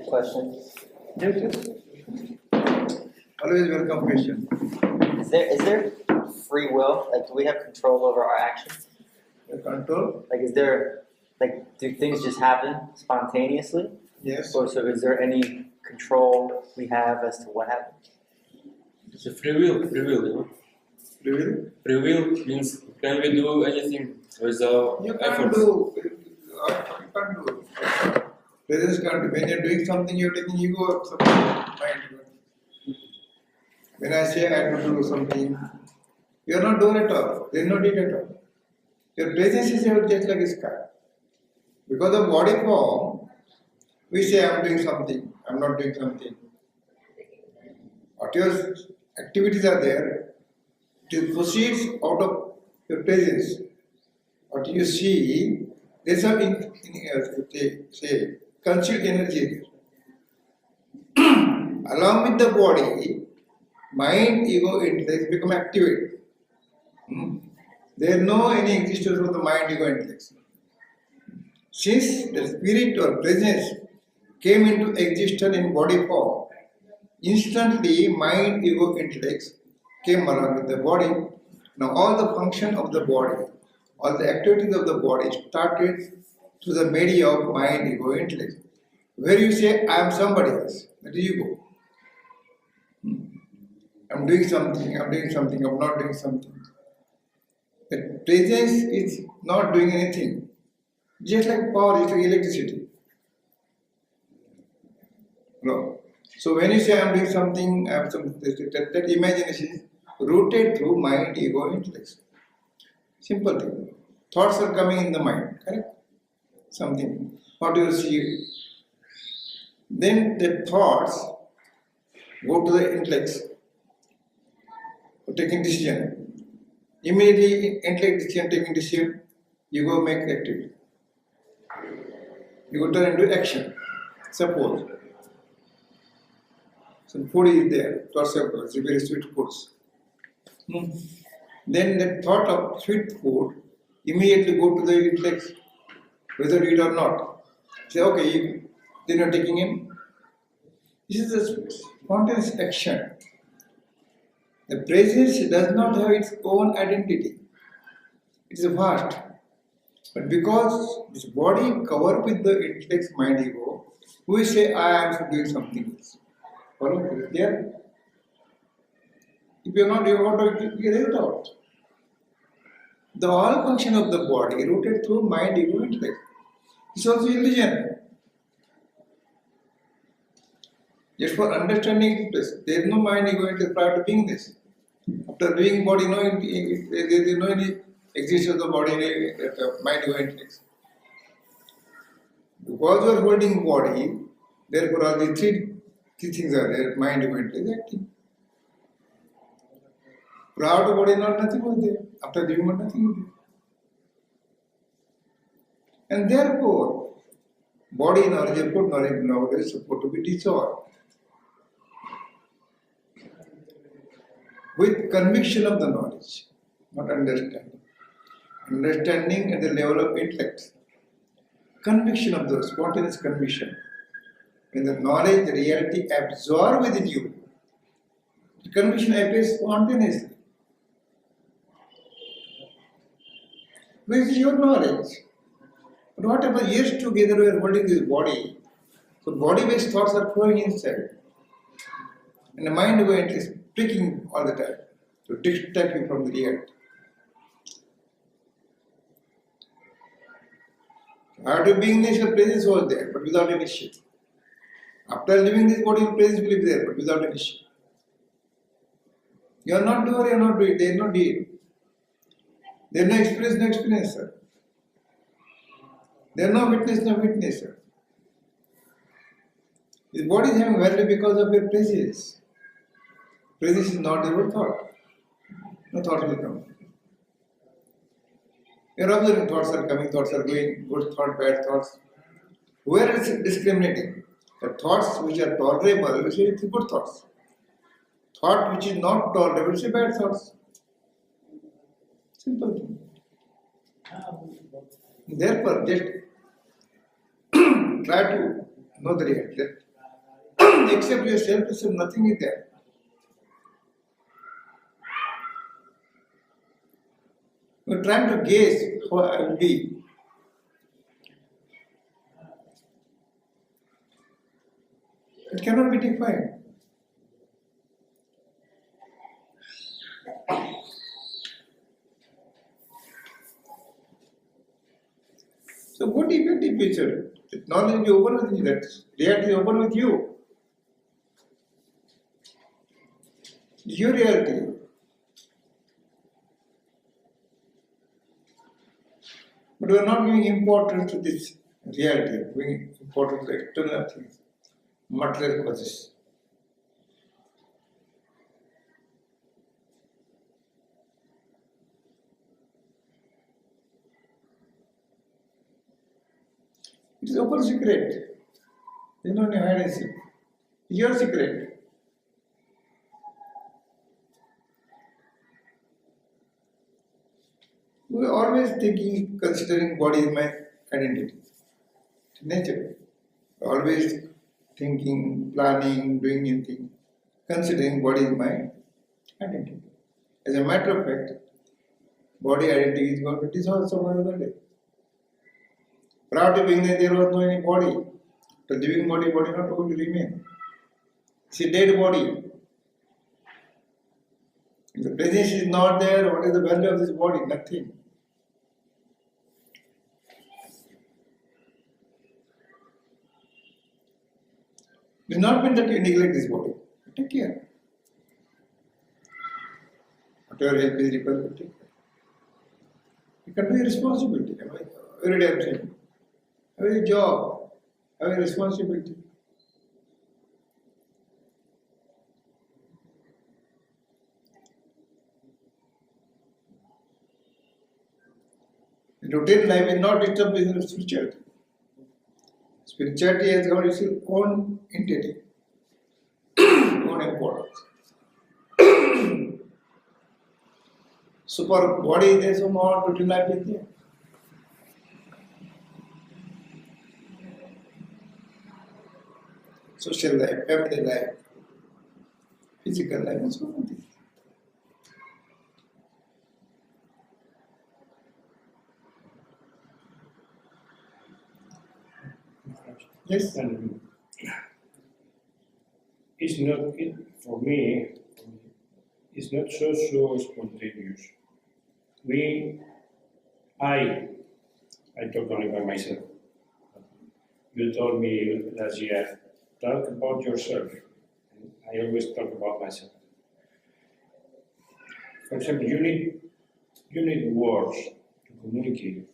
question. Yes. Always welcome question. Is there free will? Like, do we have control over our actions? The control? Like, do things just happen spontaneously? Yes. Or so is there any control we have as to what happens? It's a free will, you know. Free will? Free will means can we do anything without You can't efforts? do. You can't do. Presence can't do. When you're doing something, you're taking ego of something. Mind. When I say I have to do something, you're not doing it all. There's no need at all. Your presence is just like a sky. Because of body form, we say I'm doing something, I'm not doing something. What your activities are there, it proceeds out of your presence. What you see, there's some say concealed energy there. Along with the body, mind, ego, intellect become activated. There is no any existence of the mind, ego, intellect. Since the spirit or presence came into existence in body form, instantly mind, ego, intellect came along with the body. Now all the function of the body, all the activities of the body started through the media of mind, ego, intellect. Where you say, I am somebody else, that is ego. I'm doing something, I'm not doing something. The presence is not doing anything. Just like power, it's like electricity. No. So when you say I'm doing something, I have something, that imagination is rooted through mind, ego, intellect. Simple thing. Thoughts are coming in the mind, correct? Something. What do you see? Then the thoughts go to the intellect for taking decision. Immediately, intellect decision, taking decision, you go make activity. You go turn into action. Suppose some food is there, thoughts of it's a very sweet foods. Then the thought of sweet food immediately go to the intellect, whether you eat or not. Say, okay, then you're taking in. This is a spontaneous action. The presence does not have its own identity. It is vast. But because this body covered with the intellect, mind, ego, we say, I am doing something else. Follow? Is it there? If you are not, you want to get it out. The all function of the body rooted through mind, ego, intellect. It's also illusion. Just for understanding this, there is no mind, ego, intellect prior to being this. After being body, there is no any existence of the body, mind, ego, intellect. Because you are holding body, therefore all the three things are there, mind, ego, intellect, acting. Prior to body, nothing was there. After the human, nothing was there. And therefore, body knowledge, put knowledge nowadays is supposed to be dissolved. With conviction of the knowledge, not understanding. Understanding at the level of intellect. Conviction of the spontaneous conviction. When the knowledge, the reality absorb within you, the conviction appears spontaneously. This is your knowledge. But whatever years together we are holding this body, so body-based thoughts are flowing inside. And the mind going is pricking all the time to distract you from the reality. After being this, your presence was there, but without any shape. After leaving this body, your presence will be there, but without any shape. You are not doer, you are not doing, there is no deed. There is no experiencer. There is no witnesser. This body is having value because of your presence. Presence is not your thought. No thought will come. You are observing thoughts are coming, thoughts are going, good thoughts, bad thoughts. Where is it discriminating? The thoughts which are tolerable, we say it's good thoughts. Thought which is not tolerable, we say bad thoughts. Simple thing. Therefore, just try to know the reality. Except your self-esteem, nothing is there. You're trying to guess how I will be. It cannot be defined. So what effective picture? Knowledge is open with you, that reality is open with you. Your reality. But we are not giving importance to this reality, giving importance to external things, material causes. It is open secret. There is no need hide and seek. Your secret. We are always thinking, considering body is my identity. It's nature. Always thinking, planning, doing anything, considering body is my identity. As a matter of fact, body identity is going to dissolve some other day. Prior to being there was no any body. The living body not going to remain. It's a dead body. If the presence is not there, what is the value of this body? Nothing. It does not mean that you neglect this body. Take care. Whatever help is required, take care. You can do your responsibility. Every day I'm saying. Have a job. Have a responsibility. Routine life is not disturbed with spirituality. Spirituality has got its own entity, own importance. Super body is there, so more routine life is there. Social life, family life, physical life, and so on. Yes. And it's not for me. It's not so spontaneous. I talk only by myself. You told me last year, talk about yourself. I always talk about myself. For example, you need words to communicate,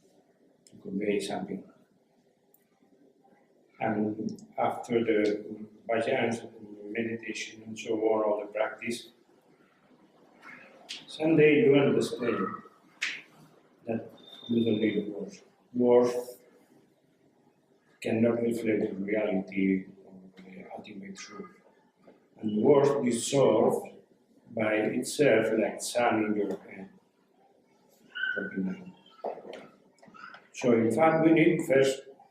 to convey something. And after the bhajans, meditation, and so on, all the practice, someday you understand that you don't need words. Words cannot reflect the reality or the ultimate truth. And words dissolve by itself like sun in your hand. So in fact,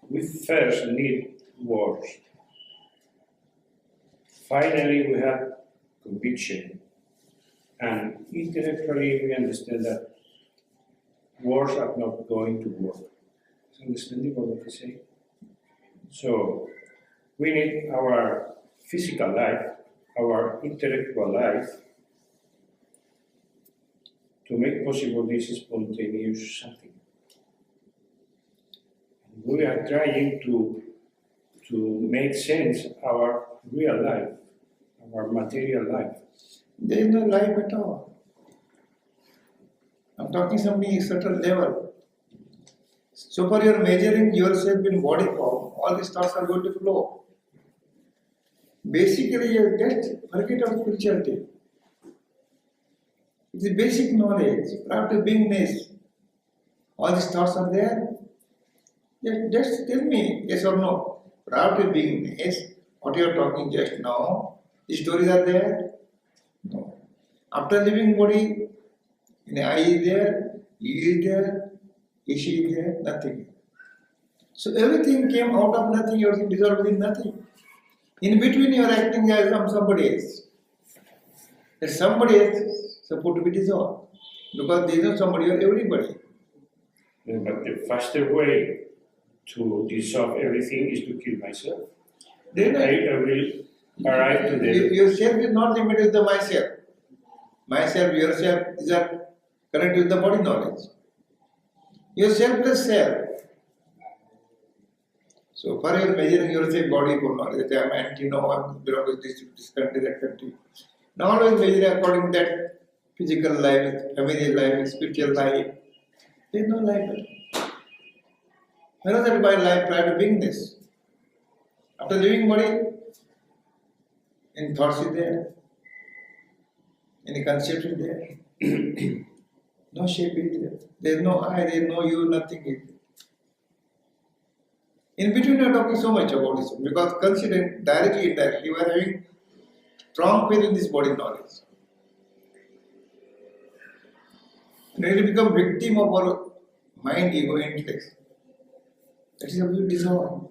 we first need words. Finally, we have conviction. And intellectually, we understand that words are not going to work. Is understanding what I say? So, we need our physical life, our intellectual life, to make possible this spontaneous something. We are trying to make sense our real life, our material life. There is no life at all. I'm talking something certain level. So far you are measuring yourself in body form, all these thoughts are going to flow. Basically you just forget about spirituality. It's a basic knowledge, after beingness. All these thoughts are there. Just tell me yes or no. Prior to beingness, what you are talking just now, the stories are there? No. After living body, I is there, you is there, Ishi is there, nothing. So everything came out of nothing, everything dissolved within nothing. In between you are acting as somebody else. That somebody else is supposed to be dissolved. Because there is no somebody or everybody. Yeah, but the faster way to dissolve everything is to kill myself. Then I will arrive to the yourself is not limited with the myself. Myself, yourself, these are connected with the body knowledge. Your selfless self. So far you are measuring yourself body for knowledge. That I am anti, no, I belong to this country, that country. Now always measure according to that physical life, family life, spiritual life. There is no life. Where is that by life prior to beingness? After leaving body, any thoughts is there? Any concept is there? No shape is there. There is no I, there is no you, nothing is there. In between you are talking so much about this because considering directly, indirectly, you are having strong faith in this body knowledge. And you will become victim of our mind, ego, intellect. That is absolute disorder.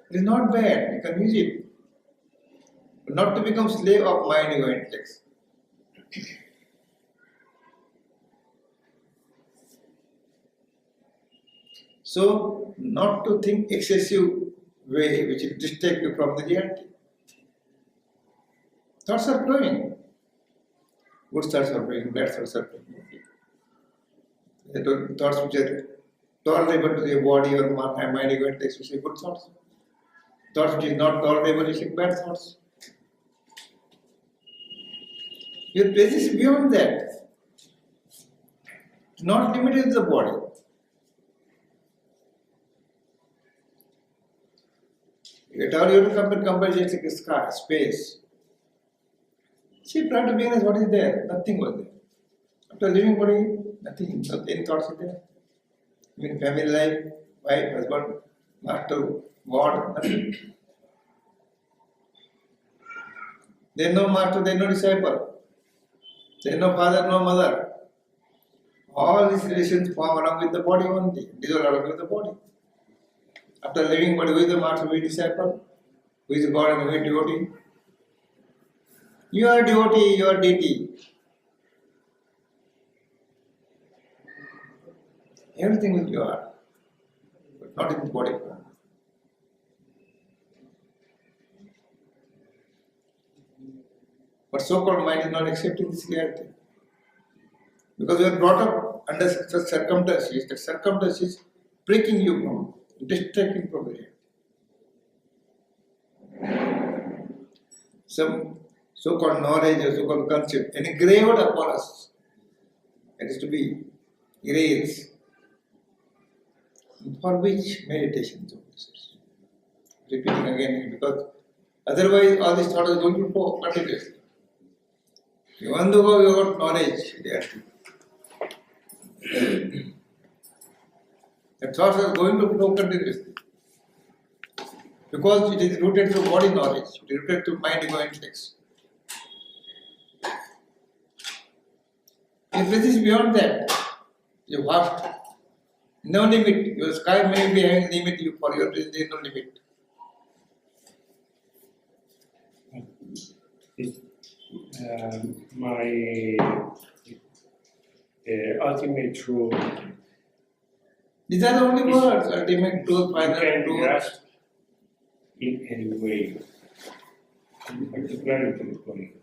It is not bad, you can use it. But not to become slave of mind, ego, intellect. So, not to think excessive way which will distract you from the reality. Thoughts are flowing. Good thoughts are flowing, bad thoughts are flowing. The thoughts which are tolerable to your body or mind, ego, intellect, you say good thoughts. Thoughts which is not tolerable, you say bad thoughts. Your place is beyond that. It's not limited to the body. You tell you to compare just like a sky, space. See, prior to beingness, what is there? Nothing was there. After living body, nothing. Any thoughts are there. Even family life, wife, husband, master, God, nothing. There is no master, there is no disciple. There is no father, no mother. All these relations form along with the body only. Dissolve along with the body. After living body, who is the master, who is disciple? Who is God and who is devotee? You are devotee, you are deity. Everything is you are, but not in the body form. But so-called mind is not accepting this reality. Because you are brought up under such circumstances, that circumstances breaking you from, distracting from the reality. Some so-called knowledge or so-called concept engraved upon us. It is to be erased. For which meditation? Repeating again, because otherwise all this thought is going to flow continuously. Even though you got knowledge, the thoughts are going to flow continuously. Because it is rooted to body knowledge, it is rooted to mind, ego, intellect. If this is beyond that, you have no limit. Your sky may be having limit, you for your there is no limit. My ultimate truth. These are the only words, ultimate truth, You final can truth. grasp in any way, particularly to the body.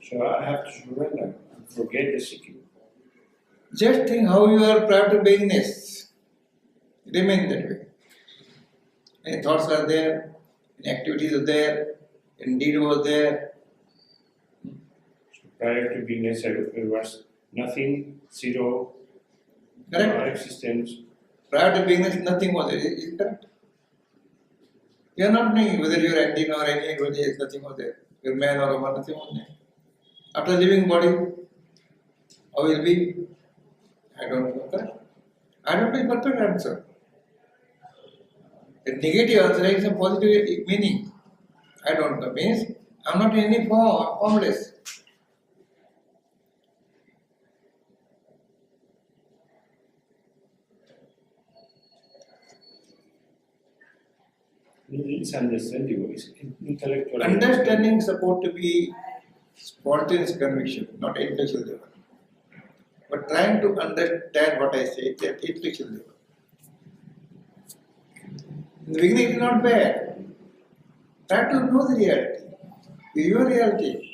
So I have to surrender and forget the seeking. Just think how you are prior to beingness. Remain that way. Any thoughts are there, any activities are there, any deed was there. So prior to beingness, there was nothing, zero, Correct? no existence. Prior to beingness, nothing was there. Is it correct? You are not knowing whether you are anti or anybody else, nothing was there. You are man or woman, nothing was there. After leaving body, how will be? I don't know. Correct? I don't know the perfect answer. The negative answer is a positive meaning. I don't know. Means I am not in any form, I am formless. It's understandable, it's intellectual. Understanding is supposed to be spontaneous conviction, not intellectual level. But trying to understand what I say at intellectual level. In the beginning, it is not bad. Try to know the reality, your reality.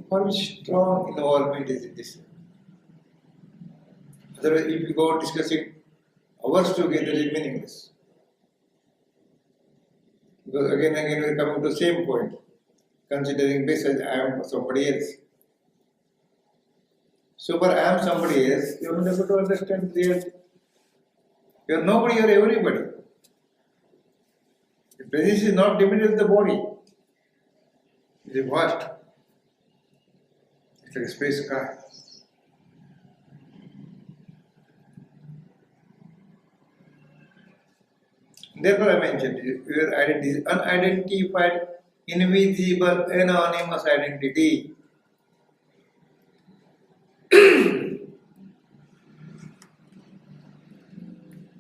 For which strong involvement is this? Otherwise, if you go discussing hours together, it is meaningless. Because again and again we are coming to the same point, considering this as I am somebody else. So for I am somebody else, you are not able to understand the reality. You are nobody, you are everybody. The presence is not limited to the body. It is vast. It's like a space car. Therefore I mentioned your identity is unidentified, invisible, anonymous identity.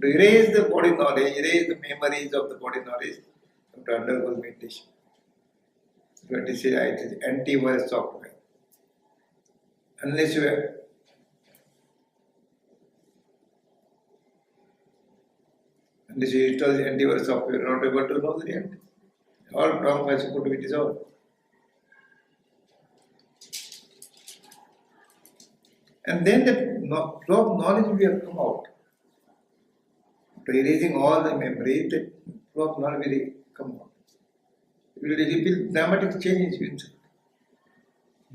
To erase the body knowledge, erase the memories of the body knowledge, you have to undergo meditation. But this is antivirus software. Unless you are this install the antivirus software, you are not able to know the reality. All wrong files could be dissolved. And then the flow of knowledge will have come out. After erasing all the memories, the flow of knowledge will come out. It will reveal dramatic changes inside.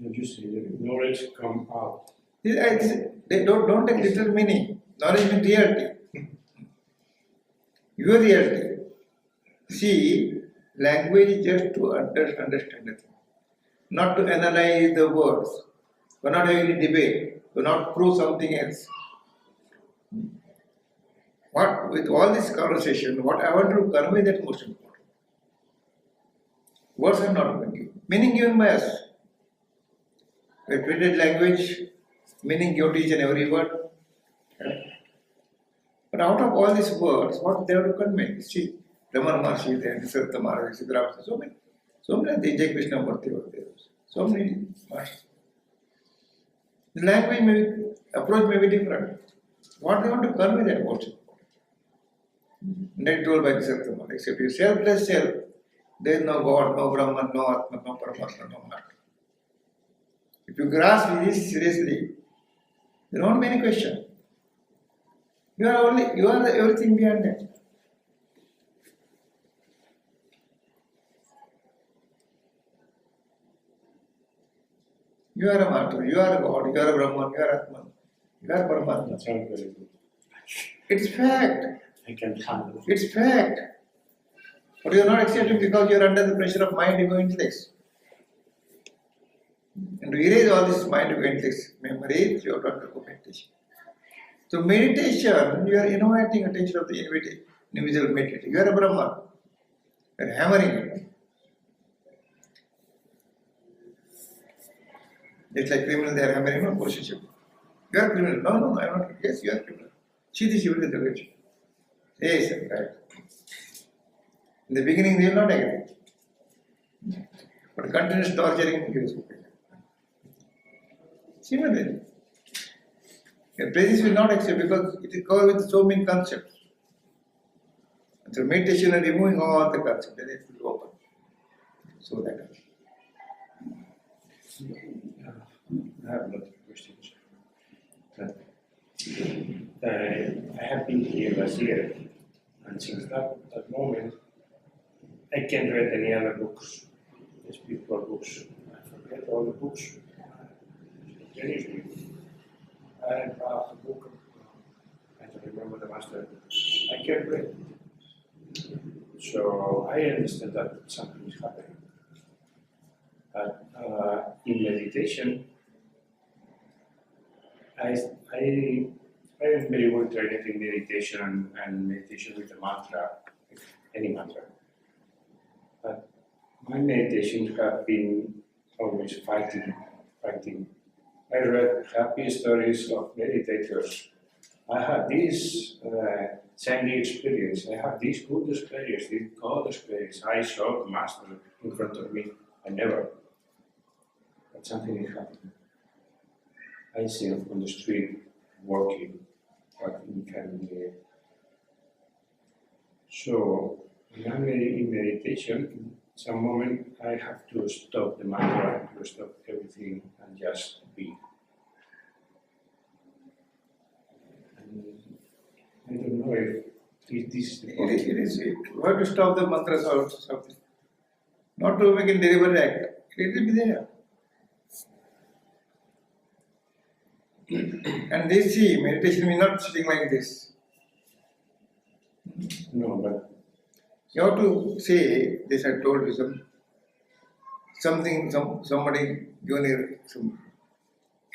You say that knowledge come out. They don't take literal meaning. Knowledge means reality. Your reality. See, language is just to understand the thing, not to analyze the words. We're not having any debate. We're not prove something else. What with all this conversation, what I want to convey that most important. Words are not meaning. Meaning given by us. We have created language, meaning given to each and every word. But out of all these words, what they have to convey? See, Ramana Maharshi there, Nisargadatta Maharaj, Siddhartha, so many, Jai Krishna Murthy were there. So many masters. The language may be, approach may be different. What they want to convey that most important. Not told by Nisargadatta Maharaj, except you selfless self, there is no God, no Brahman, no Atma, no Paramatma, no Mahatma. If you grasp this seriously, there won't be any question. You are everything beyond that. You are a Master, you are a God, you are a Brahman, you are Atman, you are Paramatma. That sounds very good. It's fact. I can handle it. It's fact. But you are not accepting because you are under the pressure of mind, ego, intellect. And to erase all this mind, ego, intellect memories, you have to undergo meditation. So meditation, you are inviting attention of the individual meditator. You are a Brahman. You are hammering it. It's like criminal, they are hammering on position. You are criminal. No, I am not. Yes, you are criminal. See this, you will agree. Yes, right. In the beginning, they will not agree. But continuous torturing, you will. Similarly, your presence will not accept because it is covered with so many concepts. And so meditation and removing all the concepts, then it will open. So that. I have a lot of questions. I have been here last year, and since that moment, I can't read any other books, spiritual books. I forget all the books. Seriously. I have a book, I don't remember the master. I can't read. So I understand that something is happening. But in meditation, I am very well trained in meditation and meditation with a mantra, any mantra. But my meditations have been always fighting. I read happy stories of meditators I had this sandy experience, I had this good experience, this God experience. I saw the Master in front of me. I never. But something is happening. I see him on the street working, but he can be. So, when I'm in meditation, some moment I have to stop the mantra, to stop everything and just be. And I don't know if this is the point. It is. You have to stop the mantras or something. Not to make a deliberate act. It will be there. And they see meditation is not sitting like this. No, but You have to say this. I told you somebody given you some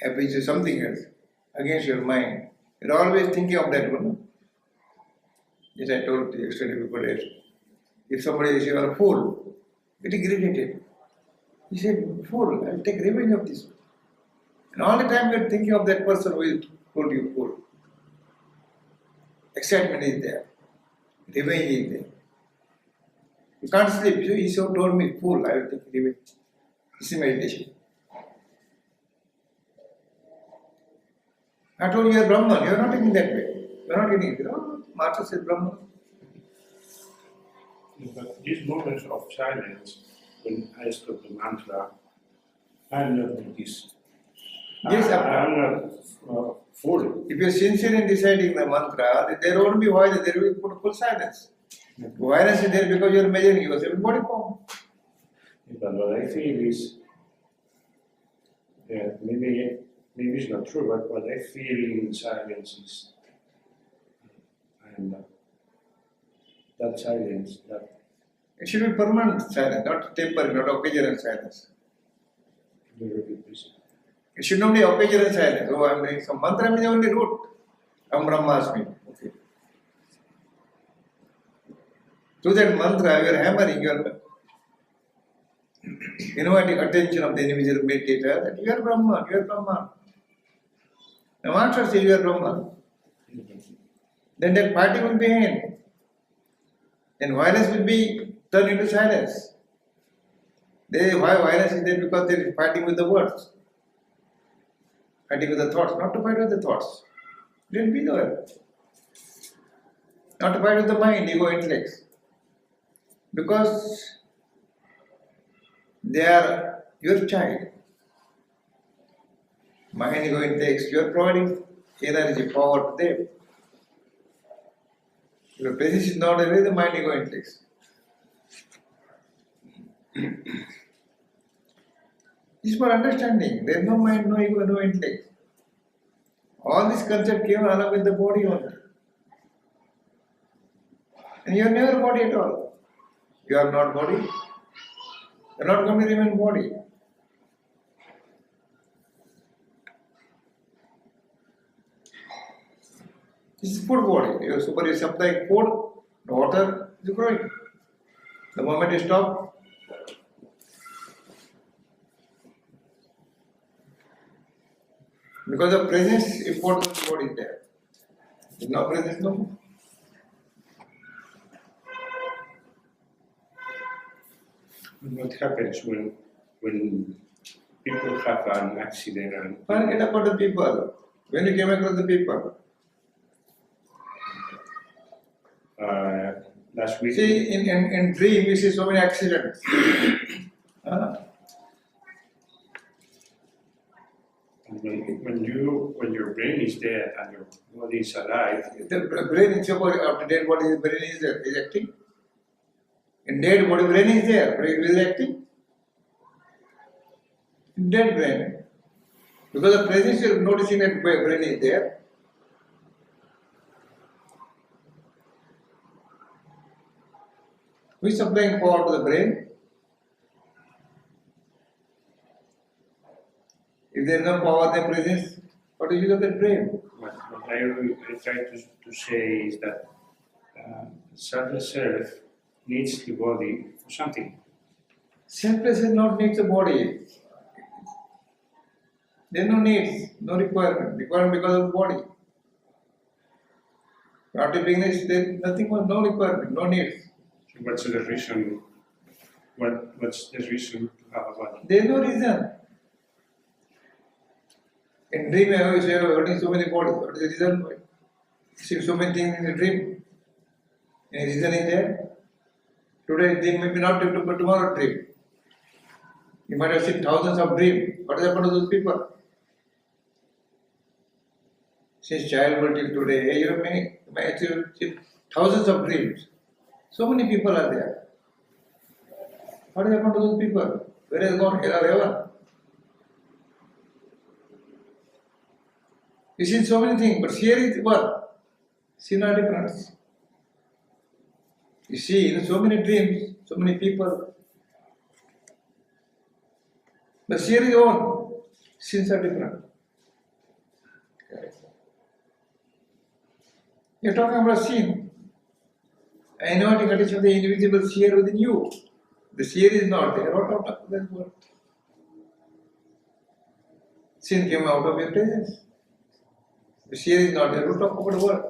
happiness or something else against your mind. You're always thinking of that one. Yes, I told you yesterday before that. If somebody says you are a fool, get irritated. He said, fool, I'll take revenge of this. And all the time you're thinking of that person who told you fool. Excitement is there. Revenge is there. You can't sleep. He so told me, fool, I will take revenge. This is meditation. I told you you are Brahman. You are not thinking that way. You are not getting it. Oh, Master said Brahman. But these moments of silence, when I stop the mantra, I'm not like this. Yes, I'm not full. If you are sincere in deciding the mantra, there won't be voice, there will be full silence. Voice is there because you are measuring yourself in body form. But what I feel is, maybe it's not true, but what I feel in silence is, and that silence, that It should be permanent silence, not temporary, not occasional silence. very good person. It should not be occasional silence. Oh, I am doing some mantra means only root. Am Brahmasmi. Okay. Through that mantra, you are hammering, you are inviting attention of the individual meditator that you are Brahman, you are Brahman. The mantra says you are Brahman. Then that party will be end. Then violence will be turned into silence. Why violence is there? Because they are fighting with the words. Fighting with the thoughts, not to fight with the thoughts. Let be there. Not to fight with the mind, ego, intellects. Because they are your child. Mind, ego, intellects, you are providing energy, power to them. Your presence is not away, the mind, ego, intellects. This is for understanding. There is no mind, no ego, no intellect. All this concept came along with the body only. And you are never body at all. You are not body. You are not going to remain body. This is food body. You are supplying food, water is growing. The moment you stop, because of presence, importance of body is there. If no presence, no. What happens when people have an accident and Forget about the people. When you came across the people, last week? see in dream you see so many accidents. When your brain is dead and your body is alive, The brain is supposed after dead body, the brain is acting. In dead body, brain is there, brain is acting. In dead brain, because the presence you are noticing that brain is there. Who is supplying power to the brain? If there is no power, then presence, what is use of that brain? what I try to say is that selfless self needs the body for something. Selfless does not need the body. There is no needs, no requirement. Requirement because of the body. After beginners, there nothing was, no requirement, no needs. So what's the reason? What's the reason to have a body? There is no reason. In dream, I always say, having so many bodies. What is the reason why? See so many things in the dream. Any reason is there? Today dream may be not dream, but tomorrow dream. You might have seen thousands of dreams. What has happened to those people? Since childhood till today, you may achieve thousands of dreams. So many people are there. What has happened to those people? Where has gone hell or heaven? You see so many things, but here is what? See no difference. You see in so many dreams, so many people. But here is one. Sins are different. You're talking about sin. Innovating condition of the invisible sphere within you. The sphere is not there. What out of that word? Sin came out of your presence. The sphere is not there. Don't talk about the word.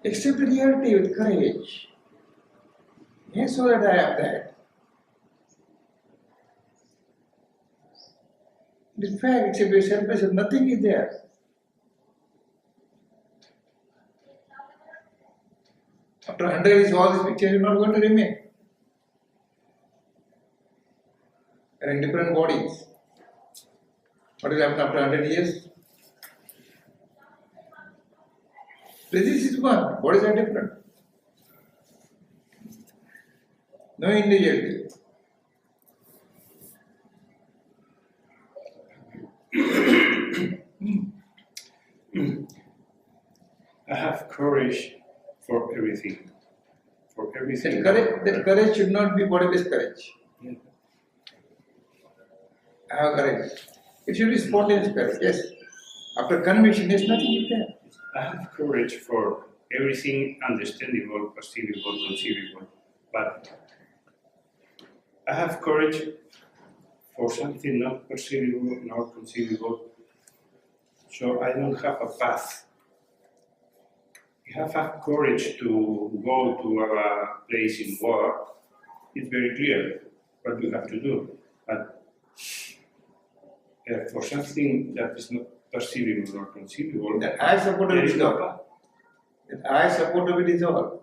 Accept the reality with courage. Yes, so that I have that. In fact, except your self-presence, nothing is there. After 100 years, all these pictures are not going to remain. They are in different bodies. What will happen after 100 years? Presence is one, bodies are different. No individuality. I have courage for everything. For everything. That courage should not be body-based courage. Yeah. I have courage. It should be spontaneous courage, yes. After conviction, there's nothing is there. I have courage for everything understandable, perceivable, conceivable. But I have courage for something not perceivable, not conceivable. So I don't have a path. You have courage to go to a place in war. It's very clear what you have to do. But for something that is not perceivable or conceivable, That I support to there be is no dissolved. path. That I support to be dissolved.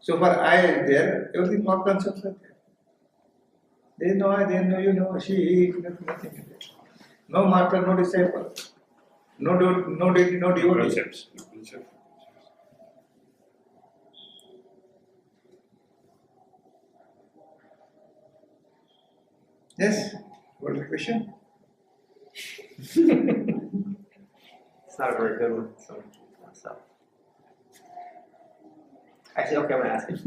So for I is there, everything all concepts are there. There is no I, there is no you, no she, he, nothing is there. No master, no disciple. No deity, no devotee. Concepts. Concepts. Yes? What is the question? It's not a very good one. So. Actually, okay, I'm gonna ask it.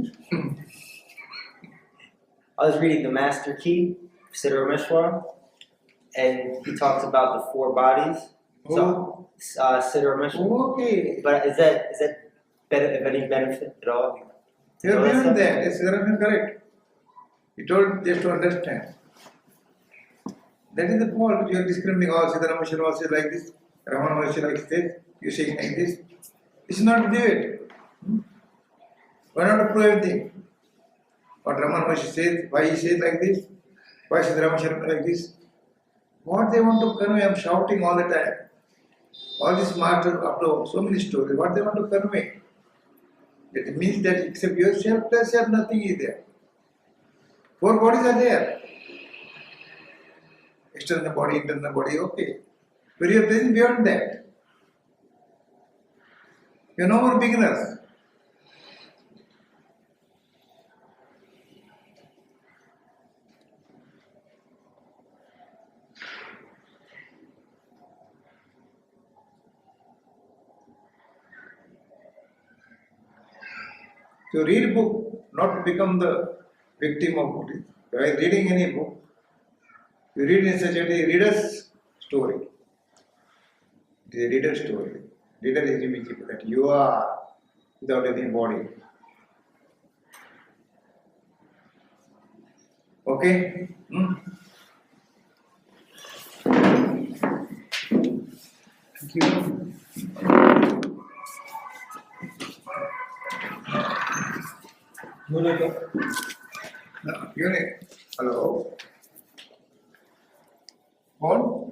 I was reading the Master Key, Siddharameshwara, and he talks about the four bodies. So, Siddharameshwara. Okay. But is that of any benefit at all? You are No, that's beyond not- that. It's correct. You told just to understand. That is the fault. You are discriminating all Siddharameshwara also like this, Ramana Maharshi like this, you saying like this. It's not debate. Why not prove everything? What Ramana Maharshi says, why he says like this, why Siddharameshwara like this. What they want to convey, I'm shouting all the time. All these masters, after so many stories, what they want to convey? It means that except yourself, plus yourself, nothing is there. Four bodies are there. External body, internal body, okay. But you are present beyond that. You are no more beginners. So read book, not to become the victim of Buddhism. By reading any book, you read in such a reader's story. It is a reader's story. Reader is invisible, that you are without any body. Okay? Thank you. Unit. Hello. Phone?